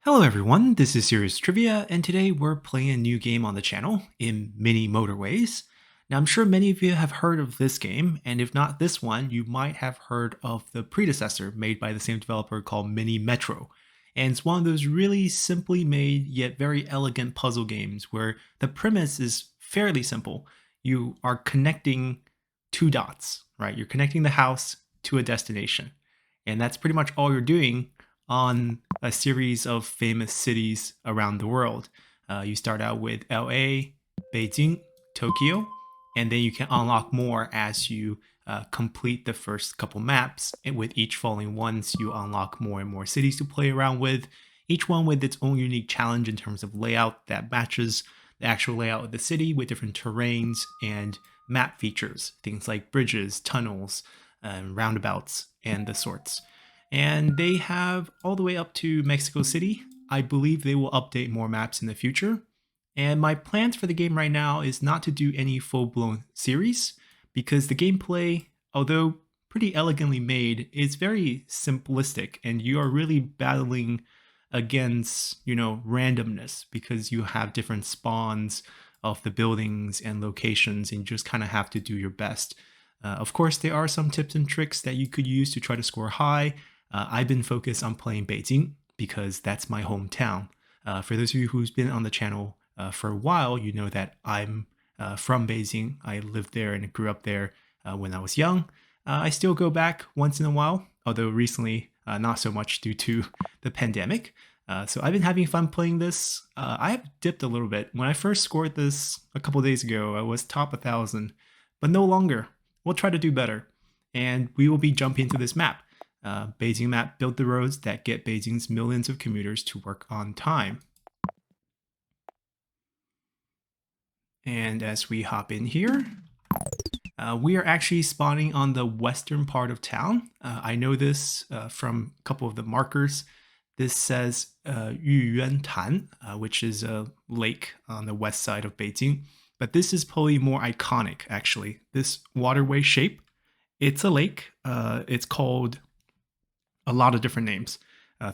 Hello everyone, this is Serious Trivia, and today we're playing a new game on the channel in Mini Motorways. Now I'm sure many of you have heard of this game, and if not this one, you might have heard of the predecessor made by the same developer called Mini Metro. And it's one of those really simply made yet very elegant puzzle games where the premise is fairly simple. You are connecting two dots, right? You're connecting the house to a destination. And that's pretty much all you're doing on a series of famous cities around the world. You start out with LA, Beijing, Tokyo, and then you can unlock more as you complete the first couple maps. And with each following ones, you unlock more and more cities to play around with, each one with its own unique challenge in terms of layout that matches the actual layout of the city with different terrains and map features, things like bridges, tunnels, roundabouts, and the sorts. And they have all the way up to Mexico City. I believe they will update more maps in the future. And my plans for the game right now is not to do any full-blown series, because the gameplay, although pretty elegantly made, is very simplistic, and you are really battling against, randomness, because you have different spawns of the buildings and locations, and you just kind of have to do your best. Of course, there are some tips and tricks that you could use to try to score high. I've been focused on playing Beijing because that's my hometown. For those of you who's been on the channel for a while, you know that I'm from Beijing. I lived there and grew up there when I was young. I still go back once in a while, although recently not so much due to the pandemic. So I've been having fun playing this. I have dipped a little bit. When I first scored this a couple days ago, I was top 1,000, but no longer. We'll try to do better, and we will be jumping into this map. Beijing map, build the roads that get Beijing's millions of commuters to work on time. And as we hop in here, we are actually spawning on the western part of town. I know this from a couple of the markers. This says Yuyuan Tan, which is a lake on the west side of Beijing. But this is probably more iconic, actually. This waterway shape, it's a lake. It's called a lot of different names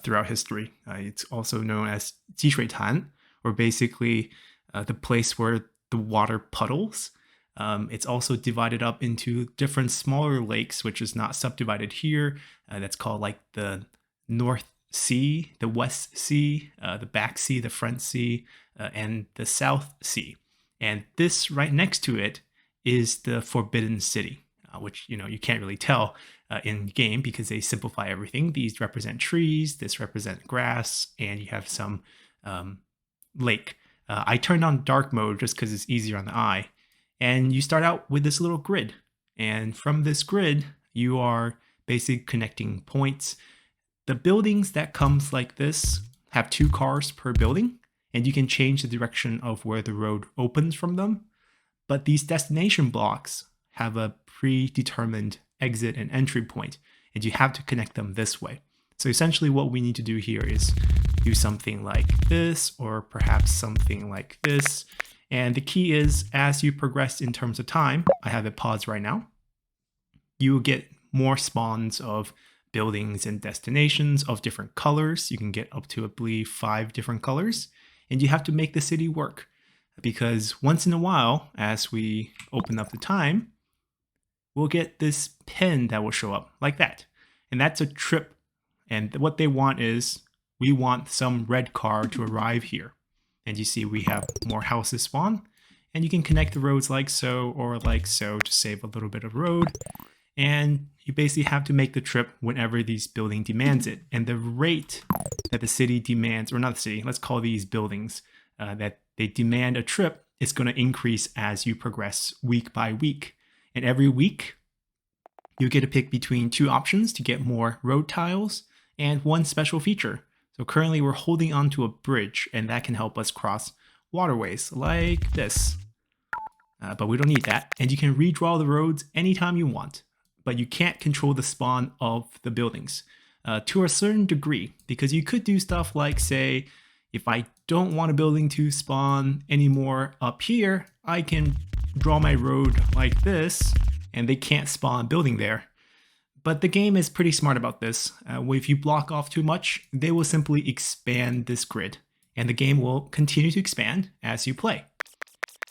throughout history. It's also known as Tan, or basically the place where the water puddles. It's also divided up into different smaller lakes, which is not subdivided here. That's called like the North Sea, the West Sea, the Back Sea, the Front Sea, and the South Sea. And this right next to it is the Forbidden City, which you can't really tell in game because they simplify everything. These represent trees, this represent grass, and you have some lake. I turned on dark mode just because it's easier on the eye. And you start out with this little grid. And from this grid, you are basically connecting points. The buildings that comes like this have 2 cars per building, and you can change the direction of where the road opens from them. But these destination blocks have a predetermined exit and entry point, and you have to connect them this way. So essentially what we need to do here is do something like this, or perhaps something like this. And the key is, as you progress in terms of time, I have it paused right now, you will get more spawns of buildings and destinations of different colors. You can get up to, I believe, 5 different colors, and you have to make the city work. Because once in a while, as we open up the time, we'll get this pin that will show up like that. And that's a trip. And what they want is, we want some red car to arrive here. And you see we have more houses spawn. And you can connect the roads like so or like so to save a little bit of road. And you basically have to make the trip whenever these building demands it. And the rate that the city demands, or not the city, let's call these buildings, that they demand a trip is going to increase as you progress week by week. And every week, you get to pick between 2 options to get more road tiles and 1 special feature. So currently we're holding onto a bridge, and that can help us cross waterways like this. But we don't need that. And you can redraw the roads anytime you want, but you can't control the spawn of the buildings to a certain degree, because you could do stuff like, say, if I don't want a building to spawn anymore up here, I can draw my road like this, and they can't spawn a building there. But the game is pretty smart about this. If you block off too much, they will simply expand this grid, and the game will continue to expand as you play.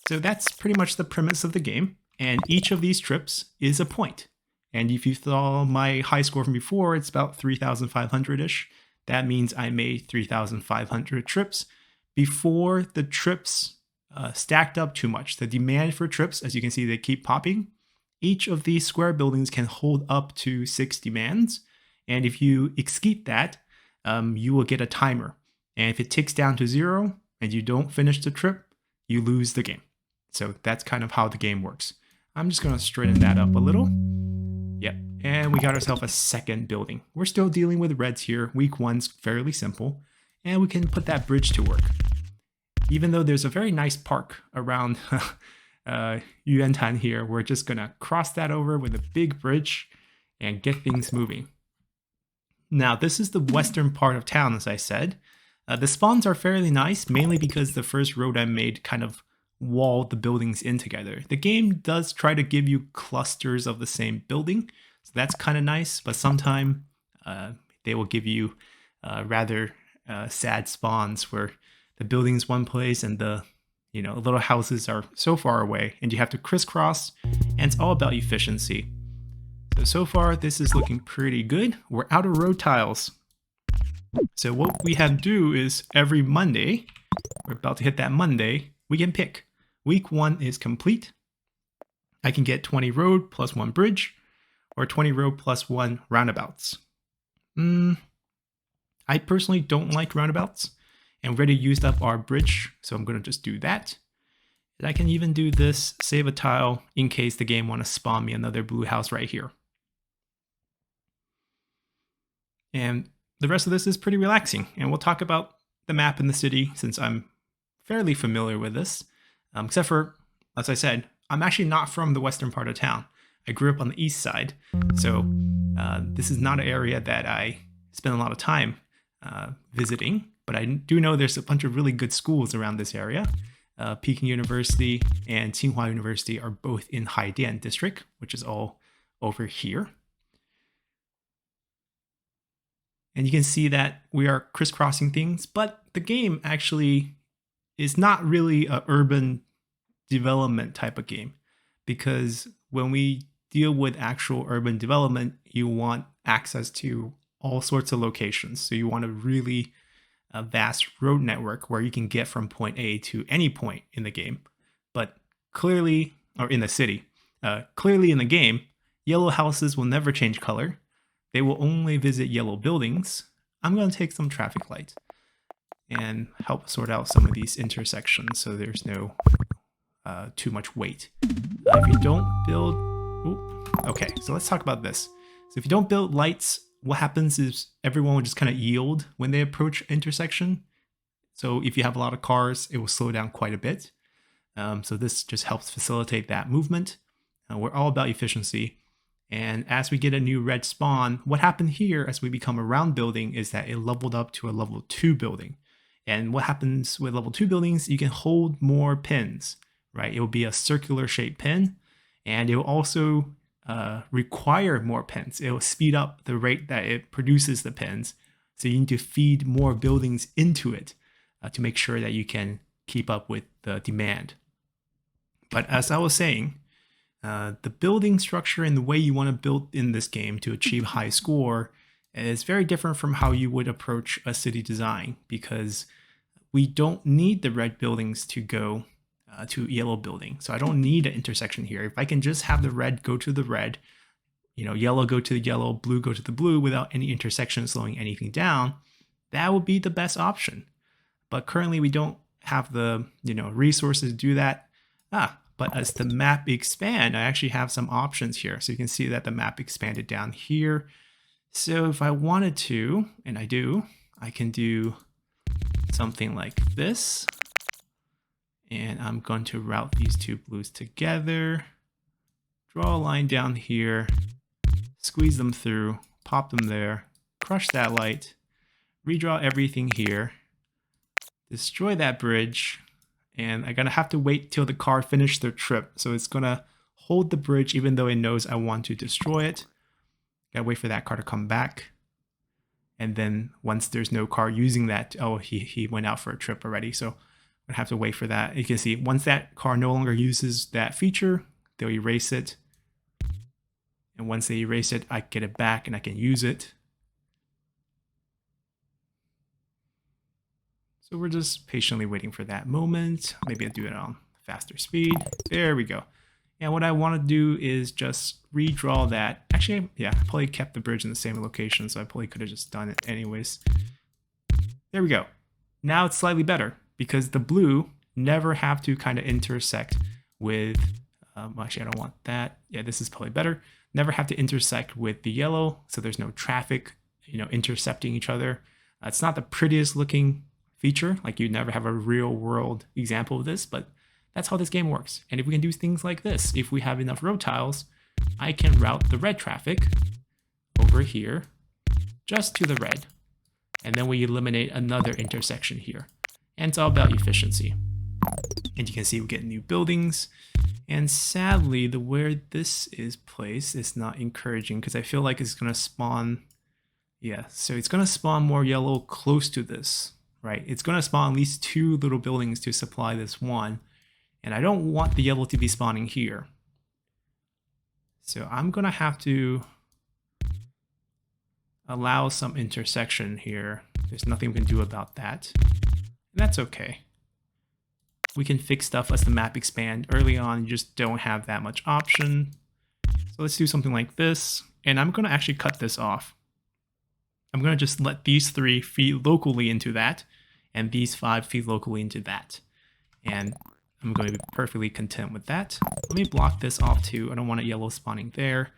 So that's pretty much the premise of the game, and each of these trips is a point. And if you saw my high score from before, it's about 3,500-ish. That means I made 3,500 trips before the trips stacked up too much. The demand for trips, as you can see, they keep popping. Each of these square buildings can hold up to 6 demands. And if you exceed that, you will get a timer. And if it ticks down to 0 and you don't finish the trip, you lose the game. So that's kind of how the game works. I'm just going to straighten that up a little. Yep, and we got ourselves a second building. We're still dealing with reds here. Week 1's fairly simple, and we can put that bridge to work. Even though there's a very nice park around Yuantan here, we're just going to cross that over with a big bridge and get things moving. Now, this is the western part of town, as I said. The spawns are fairly nice, mainly because the first road I made kind of walled the buildings in together. The game does try to give you clusters of the same building, so that's kind of nice, but sometimes they will give you rather sad spawns where the building's one place and the little houses are so far away and you have to crisscross, and it's all about efficiency. So far this is looking pretty good. We're out of road tiles. So what we have to do is every Monday, we're about to hit that Monday, we can pick. Week 1 is complete. I can get 20 road plus 1 bridge, or 20 road plus 1 roundabouts. I personally don't like roundabouts, and we already used up our bridge, so I'm going to just do that. And I can even do this, save a tile, in case the game want to spawn me another blue house right here. And the rest of this is pretty relaxing, and we'll talk about the map in the city since I'm fairly familiar with this. Except for, as I said, I'm actually not from the western part of town. I grew up on the east side, so this is not an area that I spend a lot of time visiting, but I do know there's a bunch of really good schools around this area. Peking University and Tsinghua University are both in Haidian district, which is all over here. And you can see that we are crisscrossing things, but the game actually is not really an urban development type of game, because when we deal with actual urban development, you want access to all sorts of locations. So you want a really vast road network where you can get from point A to any point in the game. But clearly, or in the city, clearly in the game, yellow houses will never change color. They will only visit yellow buildings. I'm going to take some traffic light and help sort out some of these intersections so there's no too much weight. If you don't build... okay, so let's talk about this. So if you don't build lights, what happens is everyone will just kind of yield when they approach intersection. So if you have a lot of cars, it will slow down quite a bit. So this just helps facilitate that movement. We're all about efficiency. And as we get a new red spawn, what happened here as we become a round building is that it leveled up to a level 2 building. And what happens with level 2 buildings, you can hold more pins, right? It will be a circular shaped pin, and it will also require more pins. It will speed up the rate that it produces the pins. So you need to feed more buildings into it to make sure that you can keep up with the demand. But as I was saying, the building structure and the way you want to build in this game to achieve high score is very different from how you would approach a city design, because we don't need the red buildings to go to yellow building. So I don't need an intersection here. If I can just have the red go to the red, yellow go to the yellow, blue go to the blue without any intersection slowing anything down, that would be the best option. But currently we don't have the resources to do that. But as the map expand, I actually have some options here. So you can see that the map expanded down here. So if I wanted to, and I do, I can do something like this. And I'm going to route these two blues together, draw a line down here, squeeze them through, pop them there, crush that light, redraw everything here, destroy that bridge, and I'm gonna have to wait till the car finishes their trip. So it's gonna hold the bridge even though it knows I want to destroy it. Gotta wait for that car to come back. And then once there's no car using that, oh, he went out for a trip already. So I'm gonna have to wait for that. You can see once that car no longer uses that feature, they'll erase it. And once they erase it, I get it back and I can use it. So we're just patiently waiting for that moment. Maybe I'll do it on faster speed. There we go. And what I want to do is just redraw that. Actually, yeah, I probably kept the bridge in the same location, so I probably could have just done it anyways. There we go. Now it's slightly better because the blue never have to kind of intersect with, actually I don't want that. Yeah, this is probably better. Never have to intersect with the yellow, so there's no traffic, intercepting each other. It's not the prettiest looking feature, like you never have a real world example of this, but that's how this game works. And if we can do things like this, if we have enough road tiles, I can route the red traffic over here just to the red. And then we eliminate another intersection here. And it's all about efficiency. And you can see we get new buildings. And sadly, the where this is placed is not encouraging because I feel like it's going to spawn. Yeah, so it's going to spawn more yellow close to this, right? It's going to spawn at least 2 little buildings to supply this one. And I don't want the yellow to be spawning here. So I'm going to have to allow some intersection here. There's nothing we can do about that. And that's okay. We can fix stuff as the map expands. Early on, you just don't have that much option. So let's do something like this. And I'm going to actually cut this off. I'm going to just let these 3 feed locally into that. And these 5 feed locally into that. And I'm going to be perfectly content with that. Let me block this off too. I don't want a yellow spawning there.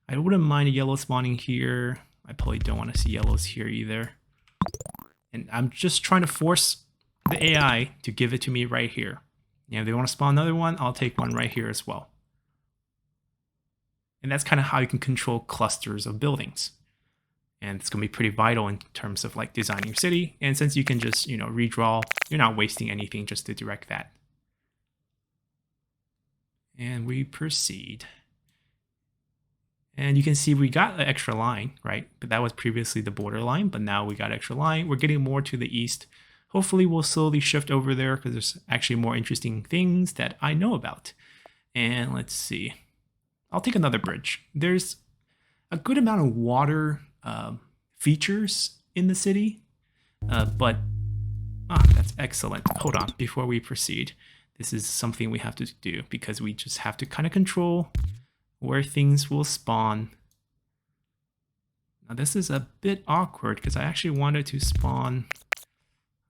I wouldn't mind a yellow spawning here. I probably don't want to see yellows here either. And I'm just trying to force the AI to give it to me right here. If they want to spawn another one, I'll take one right here as well. And that's kind of how you can control clusters of buildings. And it's going to be pretty vital in terms of like designing your city. And since you can just, redraw, you're not wasting anything just to direct that. And we proceed. And you can see we got an extra line, right? But that was previously the border line, but now we got extra line. We're getting more to the east. Hopefully we'll slowly shift over there because there's actually more interesting things that I know about. And let's see. I'll take another bridge. There's a good amount of water features in the city, but that's excellent. Hold on, before we proceed. This is something we have to do because we just have to kind of control where things will spawn. Now this is a bit awkward because I actually wanted to spawn.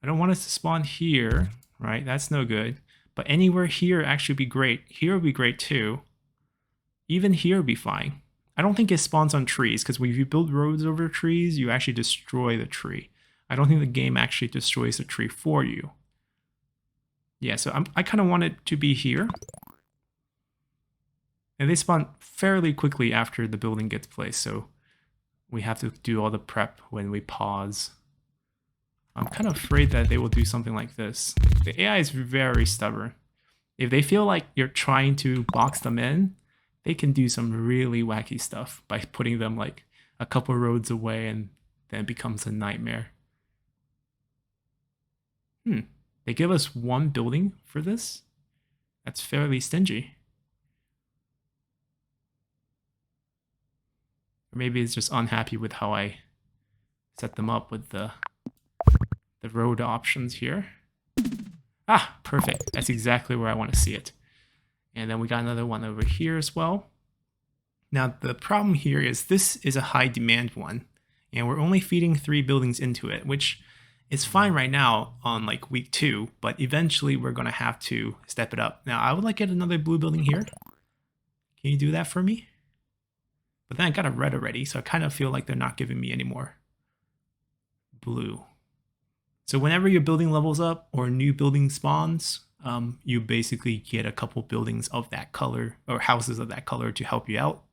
I don't want it to spawn here, right? That's no good. But anywhere here actually would be great. Here would be great too. Even here would be fine. I don't think it spawns on trees because when you build roads over trees, you actually destroy the tree. I don't think the game actually destroys the tree for you. Yeah, so I kind of want it to be here. And they spawn fairly quickly after the building gets placed, so we have to do all the prep when we pause. I'm kind of afraid that they will do something like this. The AI is very stubborn. If they feel like you're trying to box them in, they can do some really wacky stuff by putting them like a couple roads away and then it becomes a nightmare. They give us 1 building for this? That's fairly stingy. Or maybe it's just unhappy with how I set them up with the road options here. Perfect. That's exactly where I want to see it. And then we got another one over here as well. Now the problem here is this is a high demand one, and we're only feeding 3 buildings into it, which is fine right now on like week 2, but eventually we're going to have to step it up. Now I would like to get another blue building here. Can you do that for me? But then I got a red already, so I kind of feel like they're not giving me any more blue. So whenever your building levels up or new building spawns, you basically get a couple buildings of that color or houses of that color to help you out.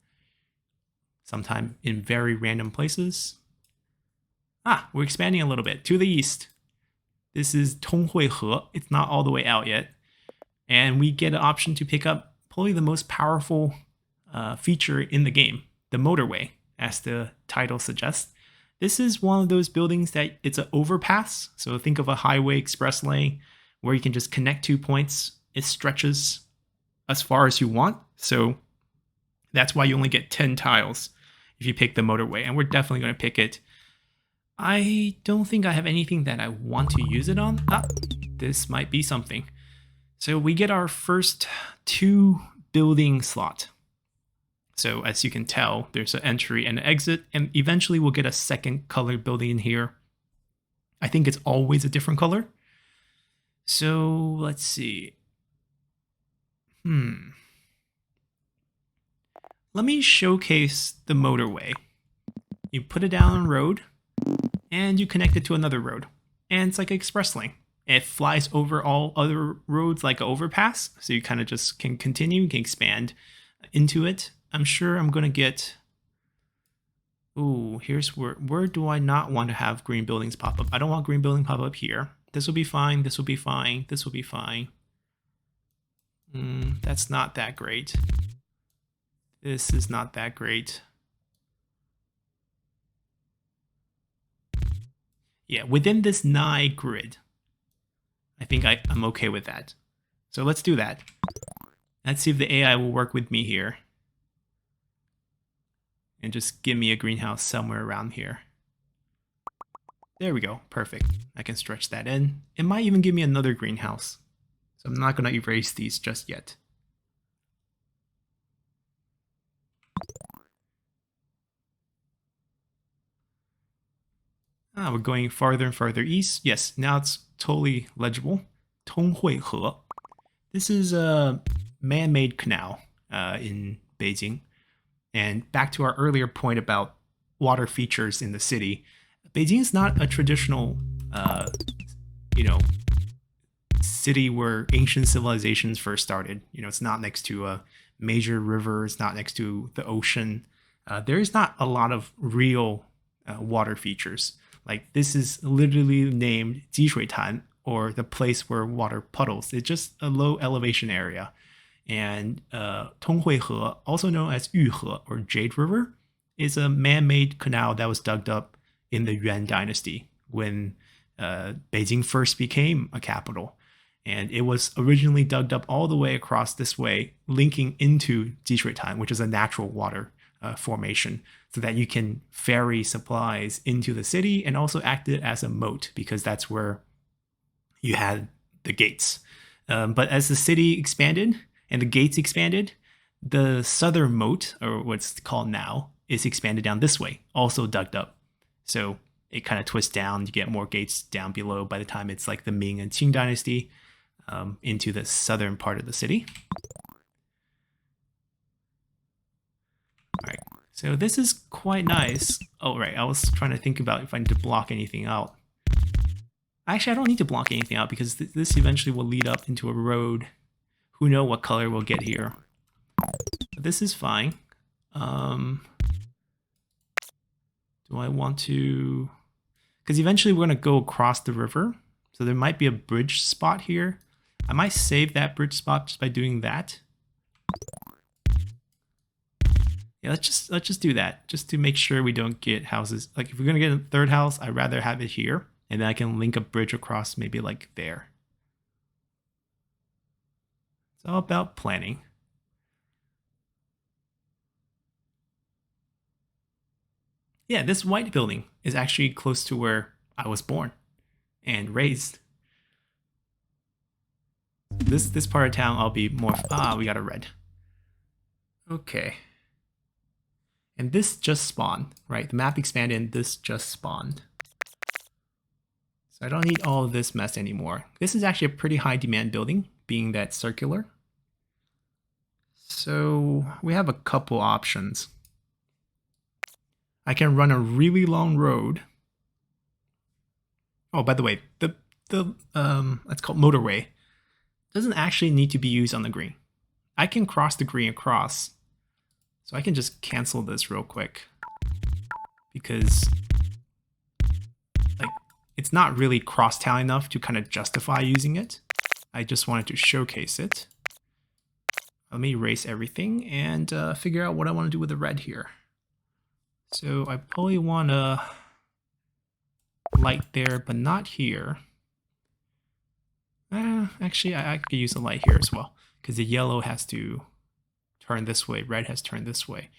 Sometime in very random places. We're expanding a little bit to the east. This is Tonghui-he. It's not all the way out yet. And we get an option to pick up probably the most powerful feature in the game, the motorway. as the title suggests. This is one of those buildings that it's an overpass. So think of a highway express lane where you can just connect 2 points. It stretches as far as you want. So that's why you only get 10 tiles if you pick the motorway. And we're definitely going to pick it. I don't think I have anything that I want to use it on. This might be something. So we get our first 2 building slot. So as you can tell, there's an entry and an exit, and eventually we'll get a second color building in here. I think it's always a different color. So let's see. Let me showcase the motorway. You put it down on road, and you connect it to another road. And it's like an express lane. It flies over all other roads like an overpass, so you kind of just can continue, you can expand into it. I'm sure I'm going to get... Ooh, here's where do I not want to have green buildings pop up? I don't want green building pop up here. This will be fine, this will be fine, this will be fine. That's not that great. This is not that great. Yeah, within this Nye grid, I think I'm okay with that. So let's do that. Let's see if the AI will work with me here. And just give me a greenhouse somewhere around here. There we go, perfect. I can stretch that in. It might even give me another greenhouse. So I'm not gonna erase these just yet. We're going farther and farther east. Yes, now it's totally legible. Tonghui-he. This is a man-made canal in Beijing. And back to our earlier point about water features in the city, Beijing is not a traditional, city where ancient civilizations first started. It's not next to a major river. It's not next to the ocean. There is not a lot of real water features. Like this is literally named 积水潭, or the place where water puddles. It's just a low elevation area. And Tonghui-he, also known as Yu-he or Jade River, is a man-made canal that was dug up in the Yuan dynasty when Beijing first became a capital. And it was originally dug up all the way across this way, linking into 积水潭, which is a natural water formation, so that you can ferry supplies into the city and also acted as a moat because that's where you had the gates. But as the city expanded and the gates expanded, the southern moat, or what's called now, is expanded down this way, also dug up. So it kind of twists down, you get more gates down below by the time it's like the Ming and Qing dynasty into the southern part of the city. All right, so this is quite nice. Oh, right, I was trying to think about if I need to block anything out. Actually, I don't need to block anything out because this eventually will lead up into a road. Who knows what color we'll get here. But this is fine. Do I want to... Because eventually we're going to go across the river. So there might be a bridge spot here. I might save that bridge spot just by doing that. Yeah, let's just do that. Just to make sure we don't get houses. Like if we're going to get a third house, I'd rather have it here. And then I can link a bridge across maybe like there. It's all about planning. Yeah, this white building is actually close to where I was born and raised. This part of town, I'll be more... we got a red. Okay. And this just spawned, right? The map expanded and this just spawned. So I don't need all of this mess anymore. This is actually a pretty high demand building, being that circular. So we have a couple options. I can run a really long road. Oh, by the way, the let's call it motorway doesn't actually need to be used on the green. I can cross the green across. So I can just cancel this real quick because like it's not really crosstown enough to kind of justify using it. I just wanted to showcase it. Let me erase everything and figure out what I want to do with the red here. So I probably want to light there, but not here. Actually, I could use a light here as well, because the yellow has to turn this way, red has turned this way.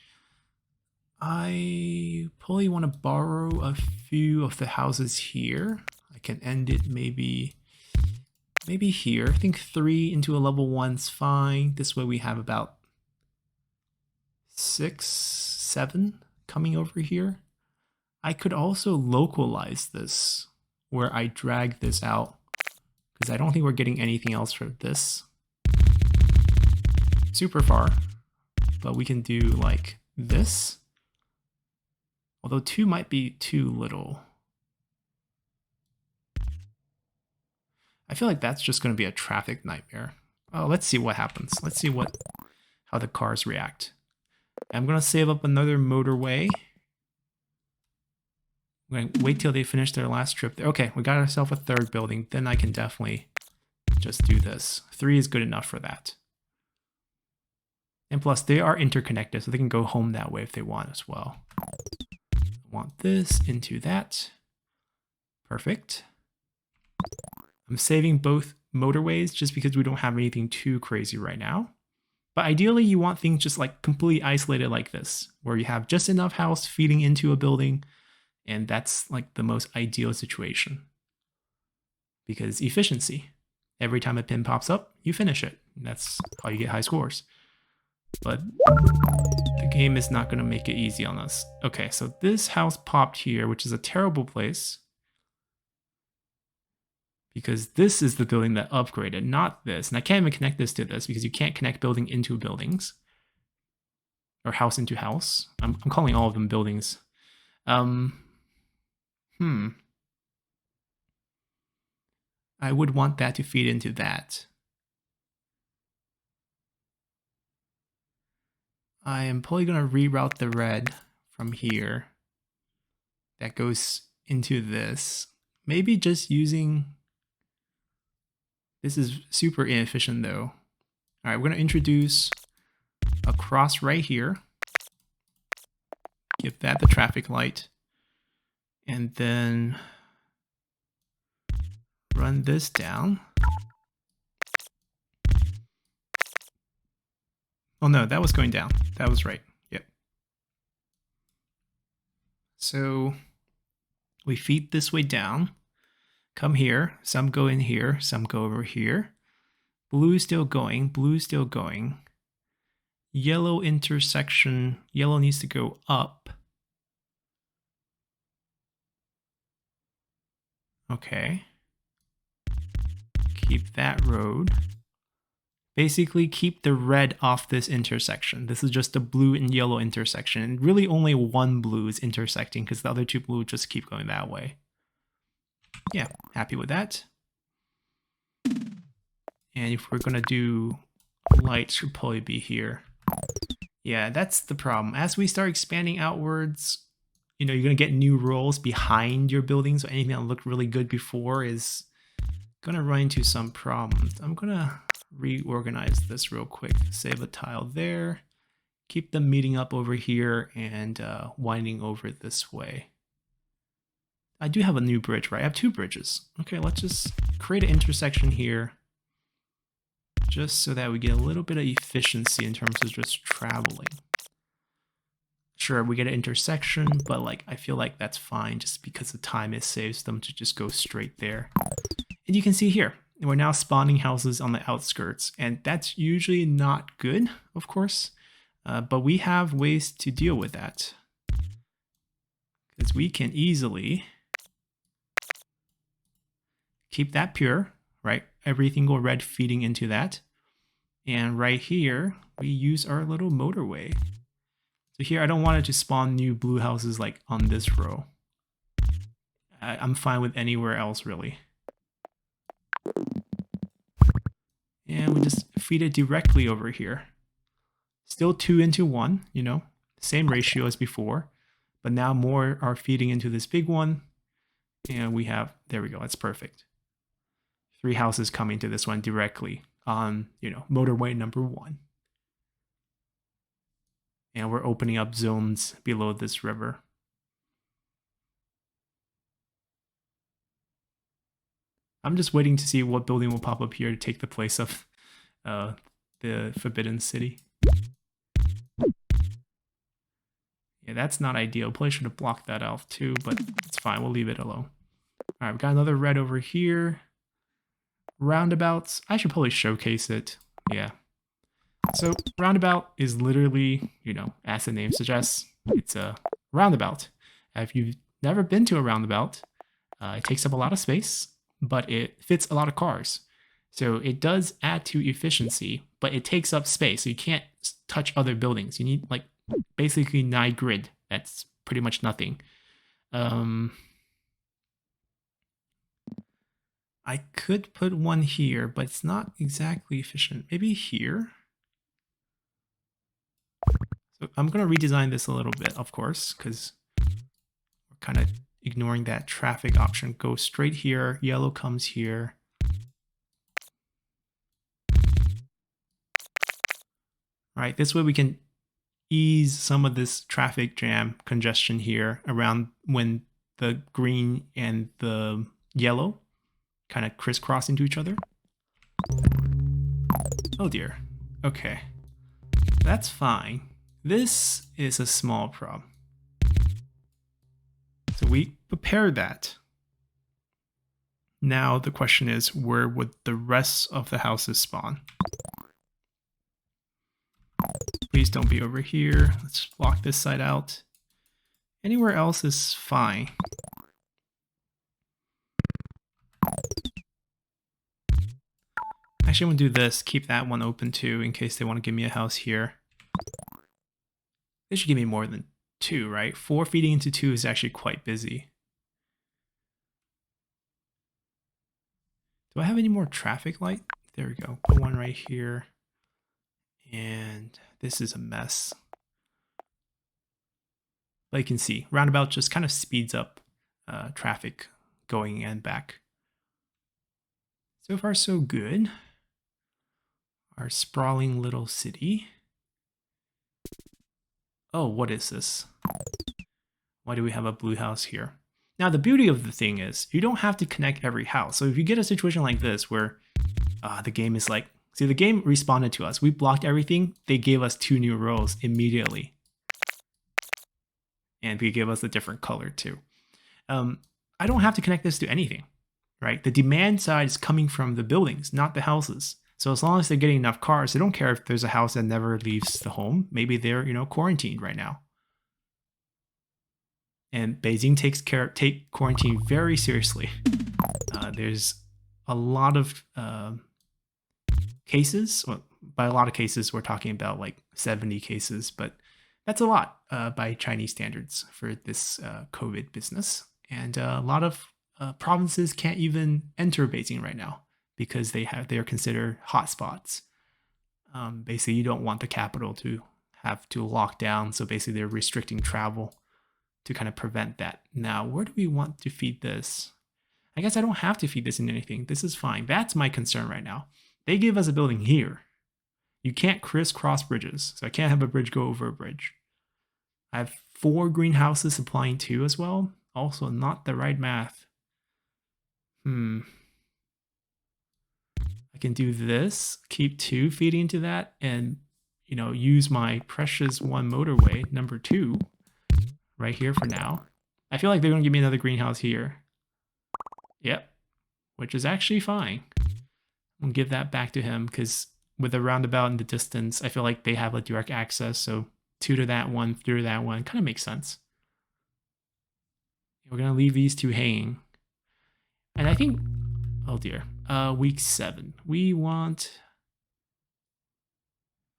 I probably want to borrow a few of the houses here. I can end it maybe here. I think 3 into a level 1's fine. This way we have about 6, 7 coming over here. I could also localize this where I drag this out, because I don't think we're getting anything else for this super far, but we can do like this. Although 2 might be too little. I feel like that's just going to be a traffic nightmare. Oh, let's see what happens. Let's see how the cars react. I'm going to save up another motorway. I'm going to wait till they finish their last trip there. Okay, we got ourselves a 3rd building. Then I can definitely just do this. 3 is good enough for that. And plus, they are interconnected, so they can go home that way if they want as well. I want this into that. Perfect. I'm saving both motorways just because we don't have anything too crazy right now. But ideally, you want things just like completely isolated like this, where you have just enough house feeding into a building, and that's like the most ideal situation. Because efficiency. Every time a pin pops up, you finish it. And that's how you get high scores. But the game is not going to make it easy on us. Okay, so this house popped here, which is a terrible place. Because this is the building that upgraded, not this. And I can't even connect this to this because you can't connect building into buildings. Or house into house. I'm calling all of them buildings. I would want that to feed into that. I am probably going to reroute the red from here. That goes into this. Maybe just using... This is super inefficient though. All right, we're going to introduce a cross right here. Give that the traffic light. And then run this down. Oh no, that was going down. That was right. Yep. So we feed this way down. Come here. Some go in here. Some go over here. Blue still going. Blue still going. Yellow intersection. Yellow needs to go up. Okay. Keep that road. Basically, keep the red off this intersection. This is just the blue and yellow intersection. And really only one blue is intersecting because the other 2 blue just keep going that way. Yeah, happy with that. And if we're going to do light, should probably be here. Yeah, that's the problem. As we start expanding outwards, you know, you're going to get new rows behind your building. So anything that looked really good before is going to run into some problems. I'm going to reorganize this real quick. Save a tile there. Keep them meeting up over here and winding over this way. I do have a new bridge, right? I have 2 bridges. Okay, let's just create an intersection here. Just so that we get a little bit of efficiency in terms of just traveling. Sure, we get an intersection, but like I feel like that's fine just because the time it saves them to just go straight there. And you can see here, we're now spawning houses on the outskirts, and that's usually not good, of course, but we have ways to deal with that. Because we can easily keep that pure, right? Every single red feeding into that. And right here, we use our little motorway. So here, I don't want it to spawn new blue houses like on this row. I'm fine with anywhere else, really. And we just feed it directly over here. Still 2 into 1, you know, same ratio as before. But now more are feeding into this big one. And we have, there we go, that's perfect. 3 houses coming to this one directly on, you know, motorway number 1. And we're opening up zones below this river. I'm just waiting to see what building will pop up here to take the place of the Forbidden City. Yeah, that's not ideal. Probably should have blocked that out too, but it's fine. We'll leave it alone. All right, we got another red over here. Roundabouts. I should probably showcase it. Yeah. So roundabout is literally, as the name suggests, it's a roundabout. If you've never been to a roundabout, it takes up a lot of space, but it fits a lot of cars. So it does add to efficiency, but it takes up space. So you can't touch other buildings. You need basically 9 grid. That's pretty much nothing. I could put one here, but it's not exactly efficient. Maybe here. So I'm going to redesign this a little bit, of course, because we're kind of ignoring that traffic option. Go straight here. Yellow comes here. All right, this way we can ease some of this traffic jam congestion here around when the green and the yellow kind of crisscross into each other. Oh dear. Okay. That's fine. This is a small problem. So we prepared that. Now the question is, where would the rest of the houses spawn? Please don't be over here. Let's block this side out. Anywhere else is fine. Actually, I'm going to do this. Keep that one open too, in case they want to give me a house here. They should give me more than 2, right? 4 feeding into 2 is actually quite busy. Do I have any more traffic light? There we go. Put one right here. And this is a mess. But you can see, roundabout just kind of speeds up traffic going and back. So far, so good. Our sprawling little city. Oh, what is this? Why do we have a blue house here? Now, the beauty of the thing is you don't have to connect every house. So if you get a situation like this where the game is like, see, the game responded to us. We blocked everything. They gave us 2 new rows immediately. And they gave us a different color too. I don't have to connect this to anything, right? The demand side is coming from the buildings, not the houses. So as long as they're getting enough cars, they don't care if there's a house that never leaves the home. Maybe they're, quarantined right now. And Beijing take quarantine very seriously. There's a lot of cases. Well, by a lot of cases, we're talking about like 70 cases, but that's a lot by Chinese standards for this COVID business. And a lot of provinces can't even enter Beijing right now because they are considered hotspots. Basically, you don't want the capital to have to lock down. So basically, they're restricting travel to kind of prevent that. Now, where do we want to feed this? I guess I don't have to feed this in anything. This is fine. That's my concern right now. They give us a building here. You can't crisscross bridges, so I can't have a bridge go over a bridge. I have 4 greenhouses supplying 2 as well. Also, not the right math. I can do this, keep 2 feeding into that, and use my precious 1 motorway, number 2, right here for now. I feel like they're going to give me another greenhouse here. Yep, which is actually fine. I'll give that back to him because with the roundabout in the distance, I feel like they have a direct access. So 2 to that one, 3 to that one, kind of makes sense. We're going to leave these 2 hanging. And I think, oh dear, week 7. We want,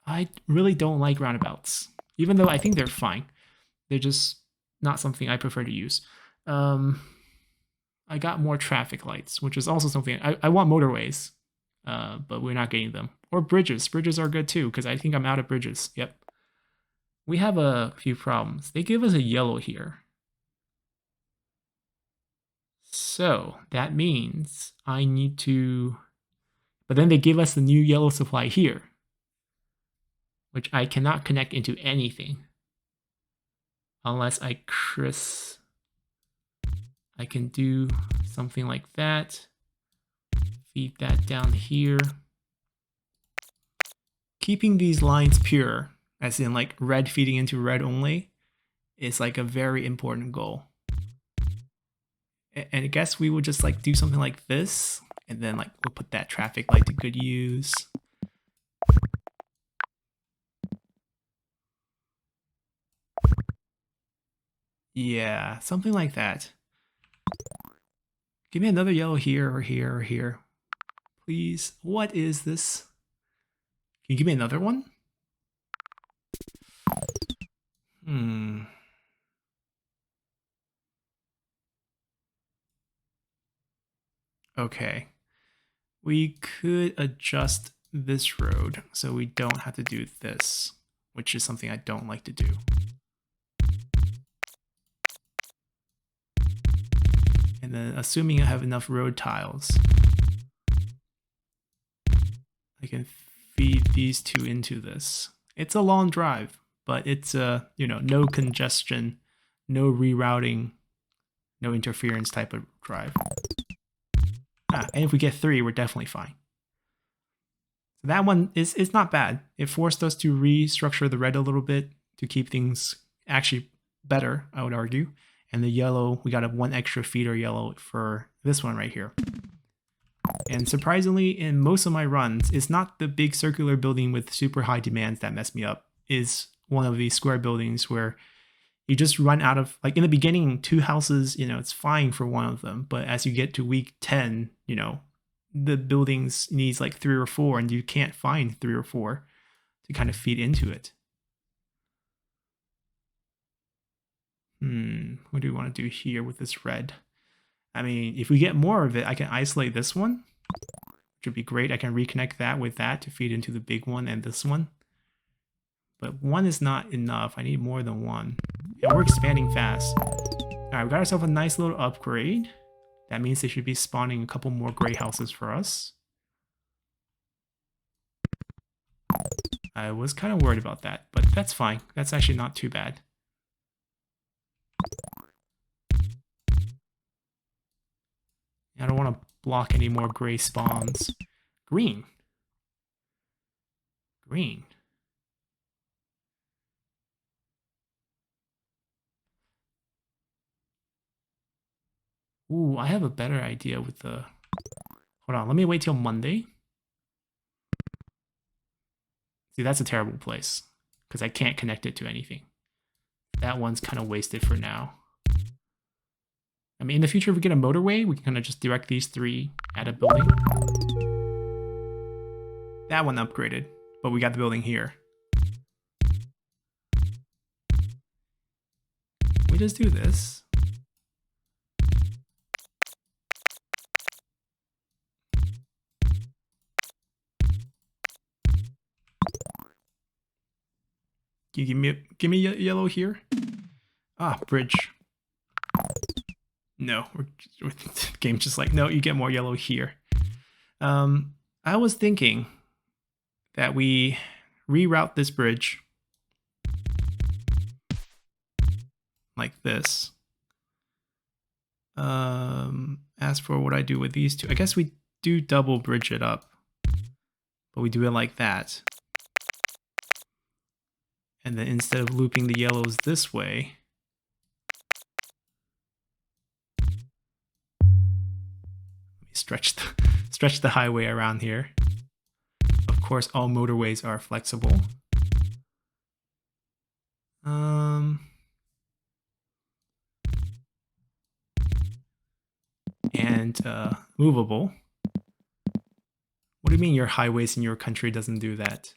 I really don't like roundabouts, even though I think they're fine. They're just not something I prefer to use. I got more traffic lights, which is also something, I want motorways, but we're not getting them. Or bridges. Bridges are good too, because I think I'm out of bridges. Yep. We have a few problems. They give us a yellow here. So that means I need to, but then they give us the new yellow supply here, which I cannot connect into anything. unless I can do something like that. Feed that down here. Keeping these lines pure, as in like red feeding into red only, is like a very important goal. And I guess we would just like do something like this, and then like we'll put that traffic light to good use. Yeah, something like that. Give me another yellow here or here or here. Please. What is this? Can you give me another one? Okay. We could adjust this road so we don't have to do this, which is something I don't like to do. And then assuming I have enough road tiles, I can feed these two into this. It's a long drive, but it's no congestion, no rerouting, no interference type of drive. And if we get 3, we're definitely fine. So that one is not bad. It forced us to restructure the red a little bit to keep things actually better, I would argue. And the yellow, we got a 1 extra feeder yellow for this one right here. And surprisingly, in most of my runs, it's not the big circular building with super high demands that mess me up. Is one of these square buildings where you just run out of, like in the beginning, 2 houses, it's fine for one of them. But as you get to week 10, the buildings needs like 3 or 4, and you can't find 3 or 4 to kind of feed into it. What do we want to do here with this red? I mean, if we get more of it, I can isolate this one, which would be great. I can reconnect that with that to feed into the big one and this one. But 1 is not enough. I need more than 1. And we're expanding fast. All right, we got ourselves a nice little upgrade. That means they should be spawning a couple more gray houses for us. I was kind of worried about that, but that's fine. That's actually not too bad. I don't want to block any more gray spawns. Green. Green. Ooh, I have a better idea with the... Hold on, let me wait till Monday. See, that's a terrible place, because I can't connect it to anything. That one's kind of wasted for now. I mean, in the future, if we get a motorway, we can kind of just direct these 3 at a building. That one upgraded, but we got the building here. We just do this. Can you give me yellow here? Ah, bridge. No, the game's just like, no, you get more yellow here. I was thinking that we reroute this bridge like this. As for what I do with these 2, I guess we do double bridge it up, but we do it like that. And then instead of looping the yellows this way, let me stretch the highway around here. Of course, all motorways are flexible. And movable. What do you mean your highways in your country doesn't do that?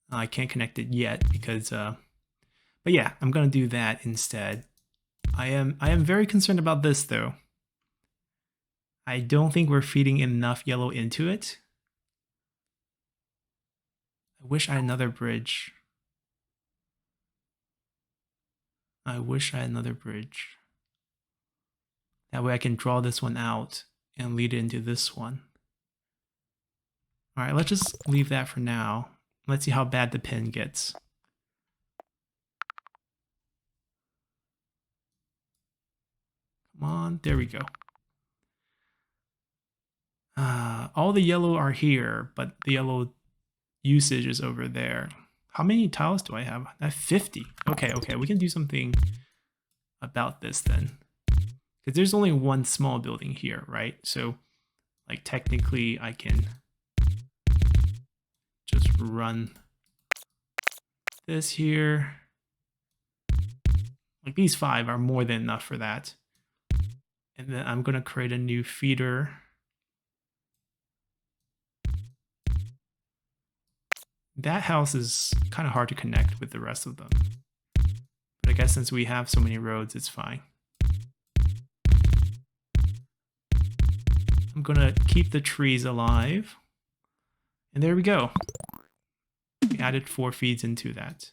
I can't connect it yet because, but yeah, I'm gonna do that instead. I am very concerned about this though. I don't think we're feeding enough yellow into it. I wish I had another bridge. I wish I had another bridge. That way I can draw this one out and lead it into this one. All right, let's just leave that for now. Let's see how bad the pin gets. Come on, there we go. All the yellow are here, but the yellow usage is over there. How many tiles do I have? I have 50. Okay, we can do something about this then. Because there's only one small building here, right? So, like, technically I can just run this here. Like, these 5 are more than enough for that. And then I'm going to create a new feeder. That house is kind of hard to connect with the rest of them. But I guess since we have so many roads, it's fine. I'm going to keep the trees alive. And there we go. We added 4 feeds into that.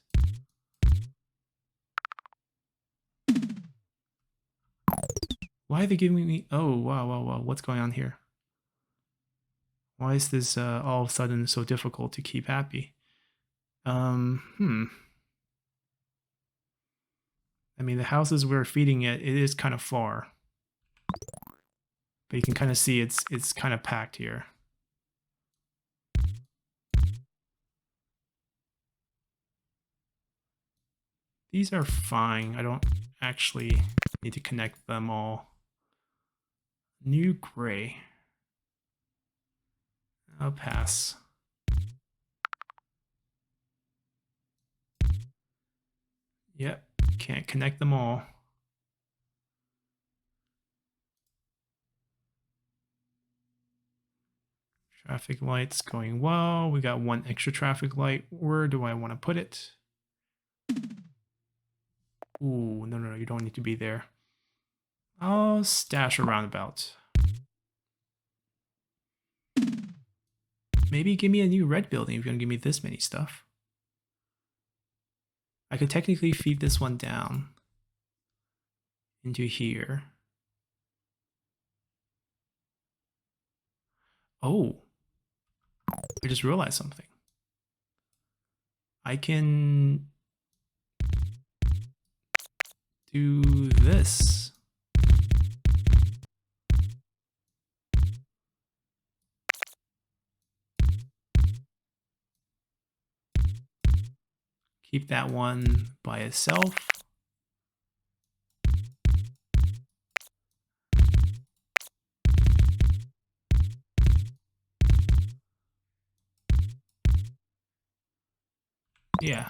Why are they giving me... Oh, wow. What's going on here? Why is this all of a sudden so difficult to keep happy? I mean, the houses we're feeding it is kind of far. But you can kind of see it's kind of packed here. These are fine. I don't actually need to connect them all. New gray. I'll pass. Yep, can't connect them all. Traffic lights going well. We got 1 extra traffic light. Where do I want to put it? Ooh, no, you don't need to be there. I'll stash a roundabout. Maybe give me a new red building if you're gonna give me this many stuff. I could technically feed this one down into here. Oh, I just realized something. I can do this. Keep that one by itself. Yeah.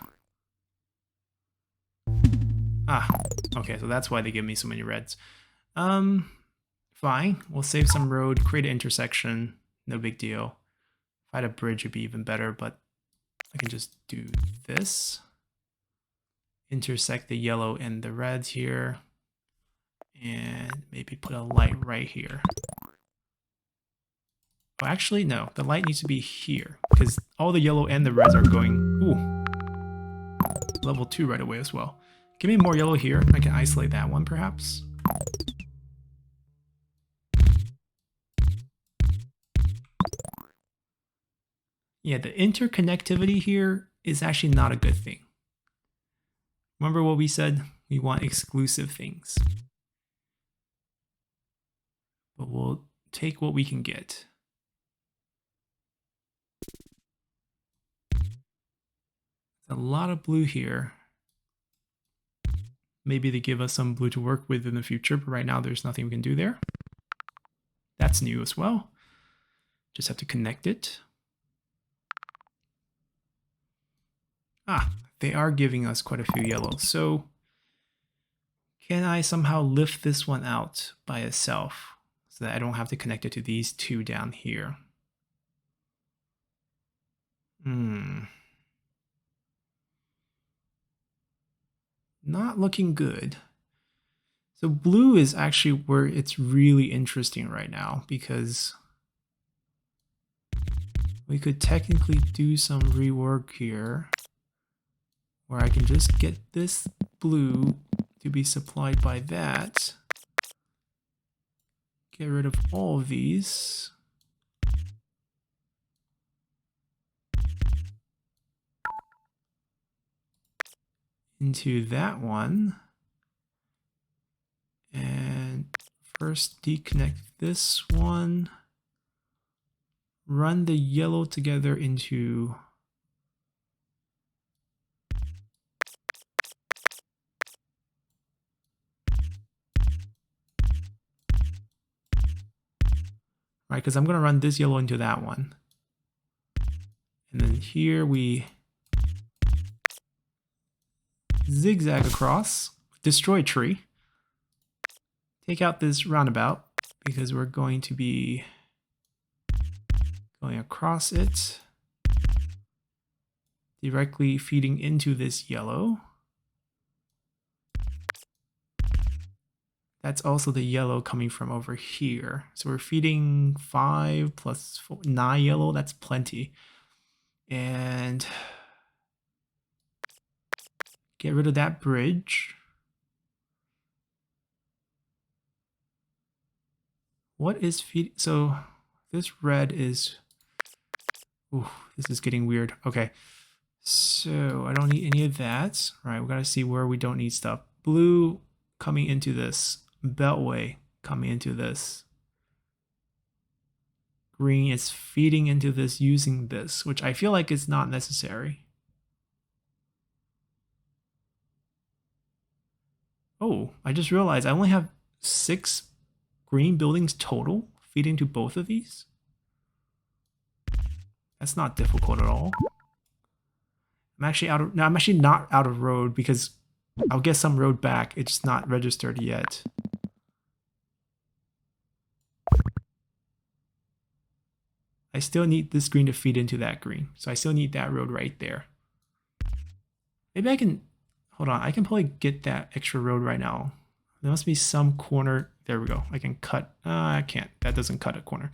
Ah, okay, so that's why they give me so many reds. Fine. We'll save some road, create an intersection. No big deal. If I had a bridge, it'd be even better, but I can just do this. Intersect the yellow and the reds here. And maybe put a light right here. Oh, actually, no. The light needs to be here because all the yellow and the reds are going... Ooh. Level 2 right away as well. Give me more yellow here. I can isolate that one, perhaps. Yeah, the interconnectivity here is actually not a good thing. Remember what we said? We want exclusive things. But we'll take what we can get. A lot of blue here. Maybe they give us some blue to work with in the future, but right now there's nothing we can do there. That's new as well. Just have to connect it. Ah, they are giving us quite a few yellows. So can I somehow lift this one out by itself so that I don't have to connect it to these 2 down here? Not looking good. So blue is actually where it's really interesting right now because we could technically do some rework here where I can just get this blue to be supplied by that. Get rid of all of these. into that one. And first deconnect this one. Run the yellow together into right, because I'm going to run this yellow into that one. And then here we zigzag across, destroy tree, take out this roundabout because we're going to be going across it, directly feeding into this yellow. That's also the yellow coming from over here. So we're feeding 5 plus 4, 9 yellow. That's plenty. And get rid of that bridge. What is feed? So this red is... Ooh, this is getting weird. Okay. So I don't need any of that. All right, we got to see where we don't need stuff. Blue coming into this. Beltway coming into this. Green is feeding into this using this, which I feel like is not necessary. Oh, I just realized I only have 6 green buildings total feeding to both of these. That's not difficult at all. I'm actually out of... No, I'm actually not out of road because I'll get some road back. It's not registered yet. I still need this green to feed into that green. So I still need that road right there. Maybe I can... Hold on. I can probably get that extra road right now. There must be some corner. There we go. I can cut... I can't. That doesn't cut a corner.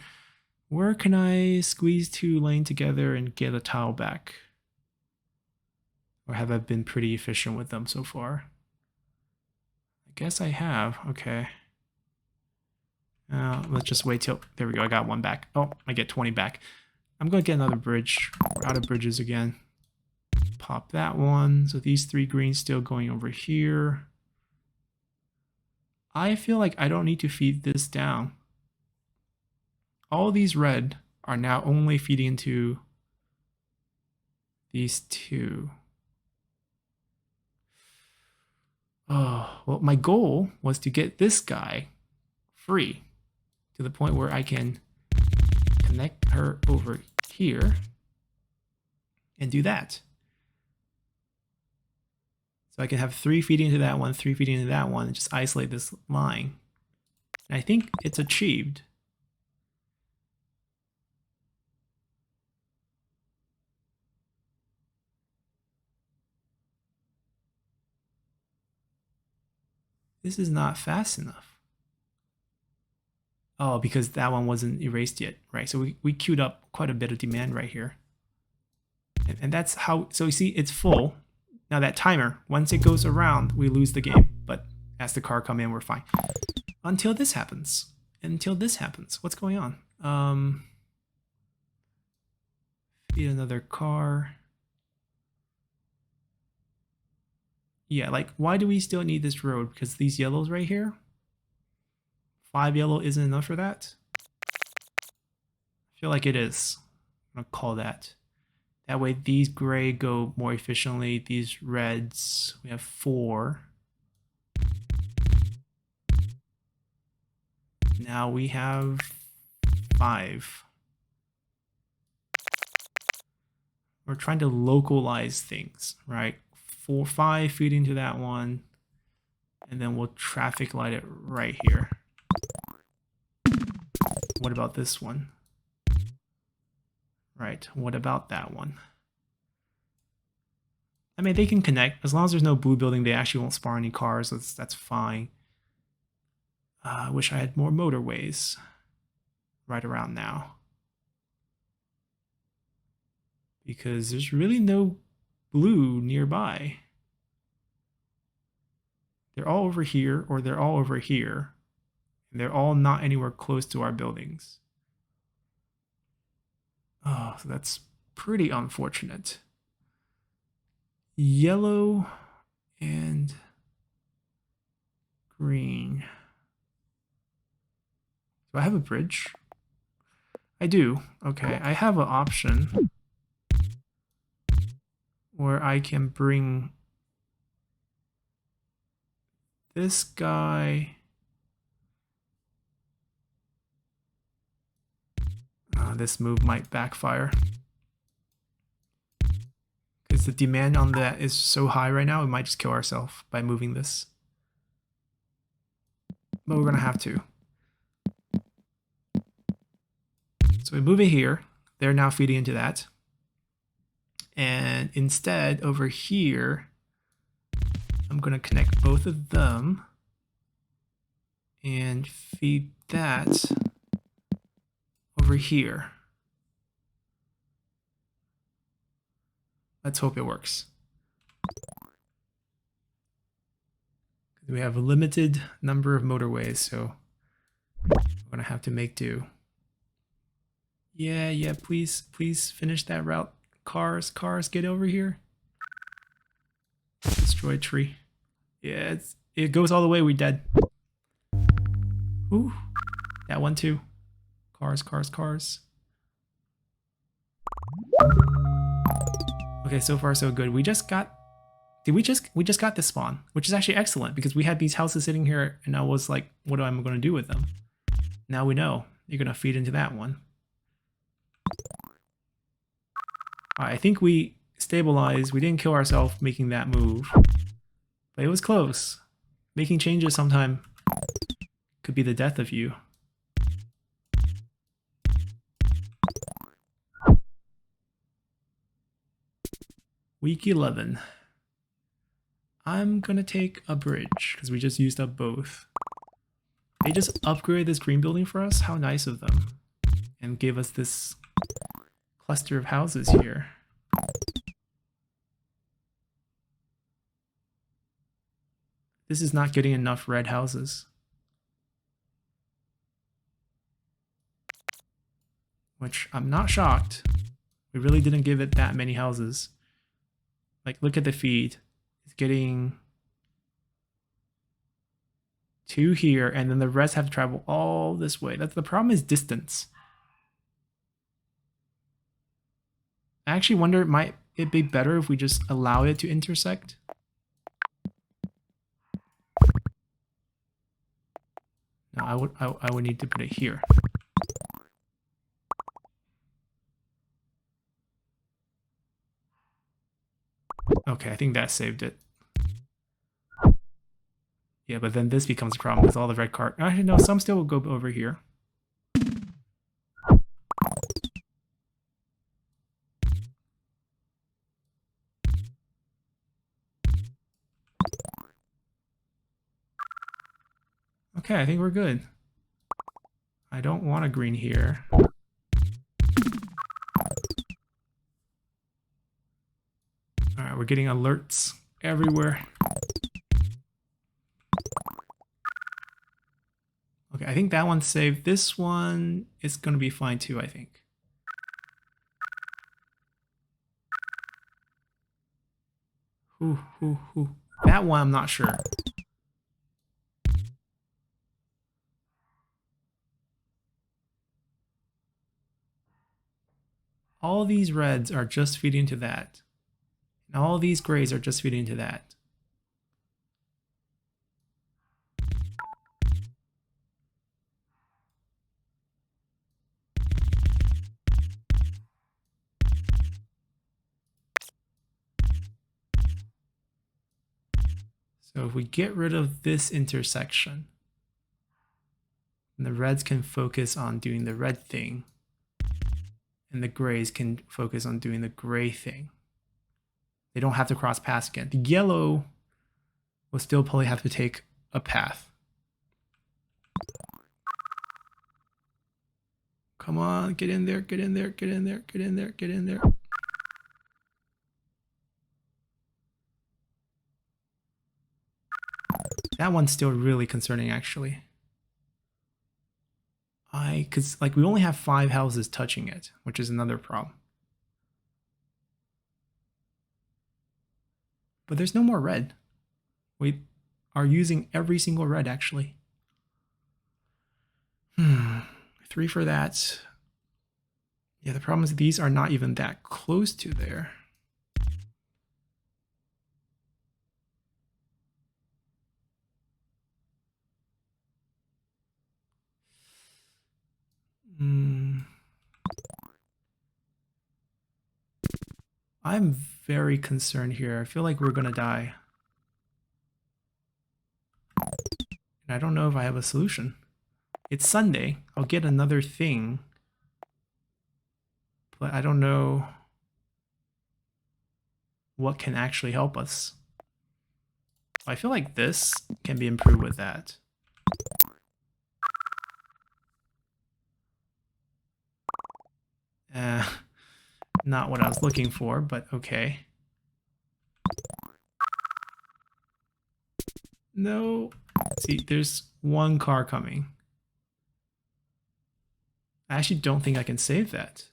Where can I squeeze 2 lanes together and get a tile back? Or have I been pretty efficient with them so far? I guess I have. Okay. Let's just wait till... There we go. I got 1 back. Oh, I get 20 back. I'm going to get another bridge. We're out of bridges again. Pop that one. So these 3 greens still going over here. I feel like I don't need to feed this down. All these red are now only feeding into these 2. Oh, well, my goal was to get this guy free to the point where I can connect her over here and do that. So I can have 3 feeding into that one, 3 feeding into that one, and just isolate this line. And I think it's achieved. This is not fast enough. Oh, because that one wasn't erased yet, right? So we queued up quite a bit of demand right here. And that's how... So you see, it's full. Now that timer, once it goes around, we lose the game. But as the car come in, we're fine. Until this happens. Until this happens. What's going on? Feed another car. Yeah, like, why do we still need this road? Because these yellows right here? 5 yellow isn't enough for that? I feel like it is. I'm going to call that. That way these gray go more efficiently. These reds, we have 4. Now we have 5. We're trying to localize things, right? 4, 5 feed into that one. And then we'll traffic light it right here. What about this one? Right, what about that one? I mean, they can connect. As long as there's no blue building, they actually won't spawn any cars. That's fine. I wish I had more motorways right around now. Because there's really no blue nearby. They're all over here, or they're all over here. And they're all not anywhere close to our buildings. Oh, so that's pretty unfortunate. Yellow and green. Do I have a bridge? I do. Okay, I have an option where I can bring this guy. This move might backfire. Because the demand on that is so high right now, we might just kill ourselves by moving this. But we're going to have to. So we move it here. They're now feeding into that. And instead, over here, I'm going to connect both of them and feed that over here. Let's hope it works. We have a limited number of motorways, so we're going to have to make do. Yeah, please finish that route. Cars, get over here. Destroy tree. Yeah, it goes all the way, we dead. Ooh, that one too. Cars. Okay, so far so good. We just got this spawn, which is actually excellent because we had these houses sitting here and I was like, what am I going to do with them? Now we know. You're going to feed into that one. I think we stabilized. We didn't kill ourselves making that move. But it was close. Making changes sometime could be the death of you. Week 11. I'm gonna take a bridge because we just used up both. They just upgraded this green building for us. How nice of them. And gave us this cluster of houses here. This is not getting enough red houses. Which I'm not shocked. We really didn't give it that many houses. Like, look at the feed. It's getting 2 here, and then the rest have to travel all this way. That's the problem, is distance. I actually wonder, might it be better if we just allow it to intersect? No, I would need to put it here. Okay, I think that saved it. Yeah, but then this becomes a problem with all the red card. Actually, no, some still will go over here. Okay, I think we're good. I don't want a green here. Alright, we're getting alerts everywhere. Okay, I think that one's saved. This one is going to be fine too, I think. Ooh. That one I'm not sure. All these reds are just feeding into that. And all these grays are just feeding into that. So if we get rid of this intersection, then the reds can focus on doing the red thing, and the grays can focus on doing the gray thing. They don't have to cross paths again. The yellow will still probably have to take a path. Come on, get in there, get in there, get in there, get in there, get in there. That one's still really concerning, actually. Because like we only have 5 houses touching it, which is another problem. But there's no more red. We are using every single red, actually. 3 for that. Yeah, the problem is these are not even that close to there. I'm very concerned here. I feel like we're gonna die. And I don't know if I have a solution. It's Sunday. I'll get another thing. But I don't know what can actually help us. I feel like this can be improved with that. Not what I was looking for, but okay. No. See, there's one car coming. I actually don't think I can save that.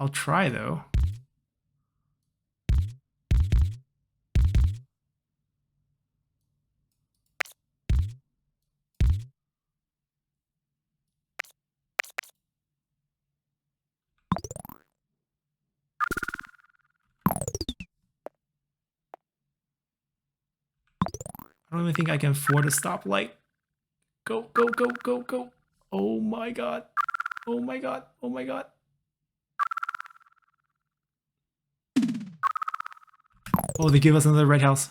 I'll try, though. I don't even think I can afford a stoplight. Go, go, go, go, go. Oh my god. Oh my god. Oh my god. Oh, they give us another red house.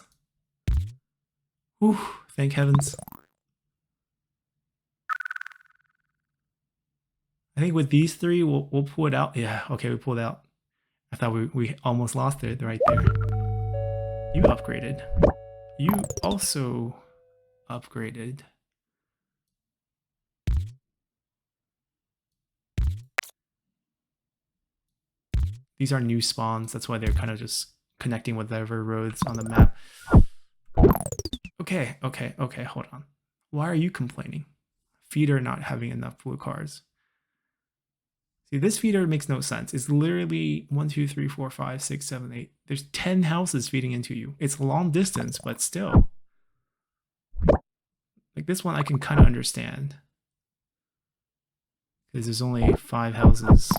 Whew, thank heavens. I think with these 3, we'll pull it out. Yeah, okay, we pulled out. I thought we almost lost it right there. You upgraded. You also upgraded. These are new spawns. That's why they're kind of just connecting with whatever roads on the map. Okay, hold on. Why are you complaining? Feeder not having enough blue cars. See, this feeder makes no sense. It's literally 1, 2, 3, 4, 5, 6, 7, 8. There's 10 houses feeding into you. It's long distance, but still. Like this one I can kind of understand. Because there's only 5 houses.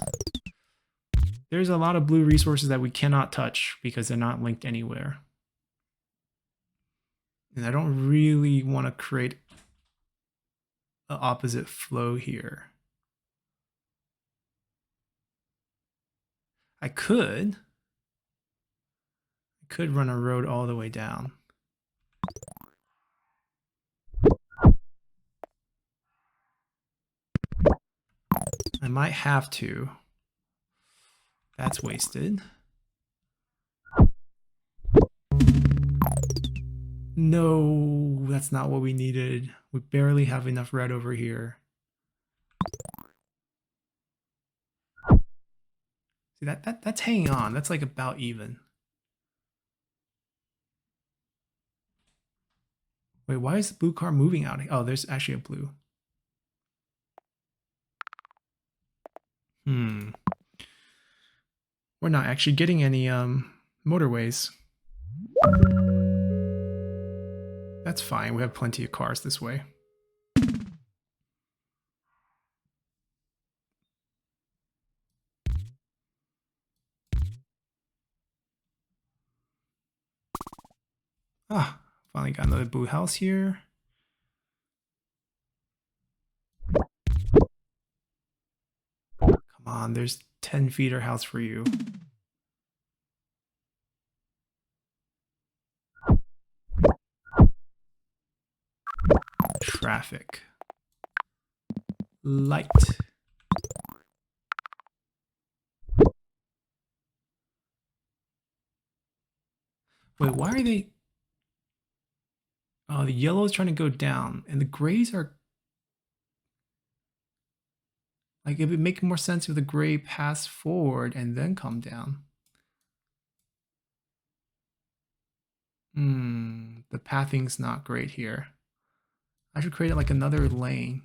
There's a lot of blue resources that we cannot touch because they're not linked anywhere. And I don't really want to create an opposite flow here. I could run a road all the way down. I might have to. That's wasted. No, that's not what we needed. We barely have enough red over here. See, that's hanging on. That's like about even. Wait, why is the blue car moving out? Oh, there's actually a blue. We're not actually getting any motorways. That's fine. We have plenty of cars this way. Ah, finally got another blue house here. Come on, there's 10 feeder house for you. Traffic. Light. Wait, why are they... Oh, the yellow is trying to go down, and the grays are... Like, it would make more sense if the gray pass forward and then come down. The pathing's not great here. I should create like another lane.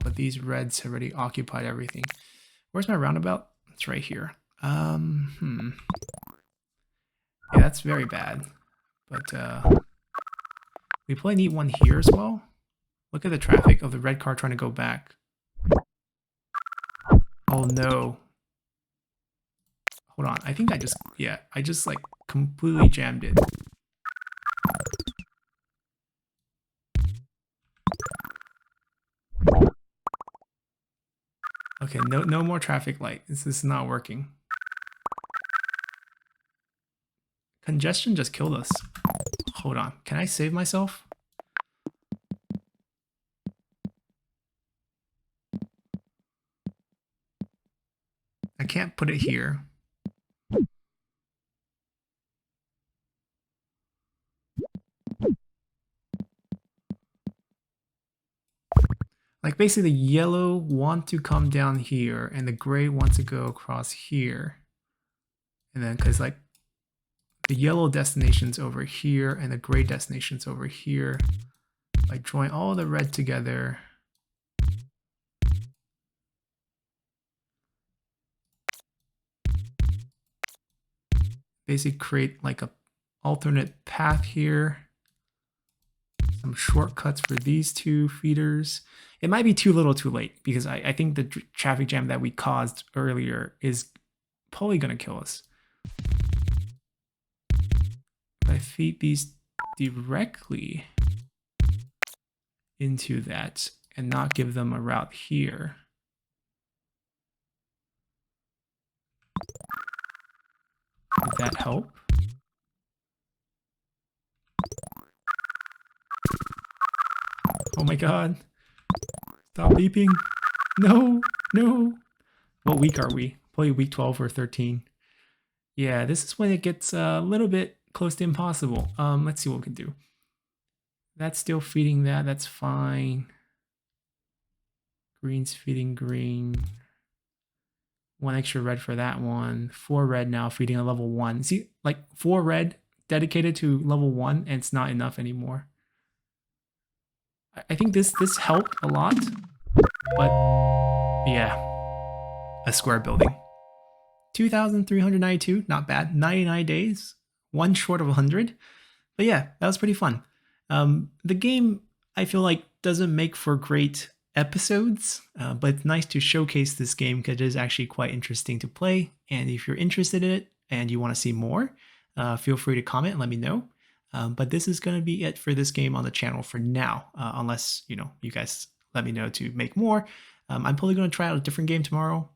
But these reds already occupied everything. Where's my roundabout? It's right here. Yeah, that's very bad. But we probably need one here as well. Look at the traffic of the red car trying to go back. Oh no. Hold on. I think I just like completely jammed it. Okay, no more traffic light. This is not working. Congestion just killed us. Hold on. Can I save myself? I can't put it here. Like basically the yellow want to come down here and the gray wants to go across here. And then because like the yellow destination's over here and the gray destination's over here. If I join all the red together, basically create like a alternate path here. Some shortcuts for these two feeders. It might be too little too late because I think the traffic jam that we caused earlier is probably going to kill us. If I feed these directly into that and not give them a route here. Would that help? Oh my god. Stop beeping. No, no. What week are we? Probably week 12 or 13. Yeah, this is when it gets a little bit close to impossible. Let's see what we can do. That's still feeding that. That's fine. Green's feeding green. One extra red for that one. 4 red now feeding a level 1. See, like 4 red dedicated to level 1 and it's not enough anymore. I think this helped a lot, but yeah, a square building. 2,392, not bad. 99 days, one short of 100. But yeah, that was pretty fun. The game, I feel like, doesn't make for great episodes, but it's nice to showcase this game because it is actually quite interesting to play. And if you're interested in it and you want to see more, feel free to comment and let me know. But this is going to be it for this game on the channel for now, unless you guys let me know to make more. I'm probably going to try out a different game tomorrow,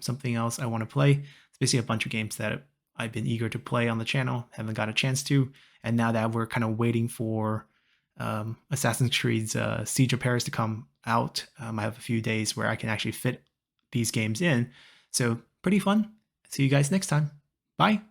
something else I want to play. It's basically a bunch of games that I've been eager to play on the channel, haven't got a chance to, and now that we're kind of waiting for Assassin's Creed's Siege of Paris to come out, I have a few days where I can actually fit these games in. So pretty fun. See you guys next time. Bye.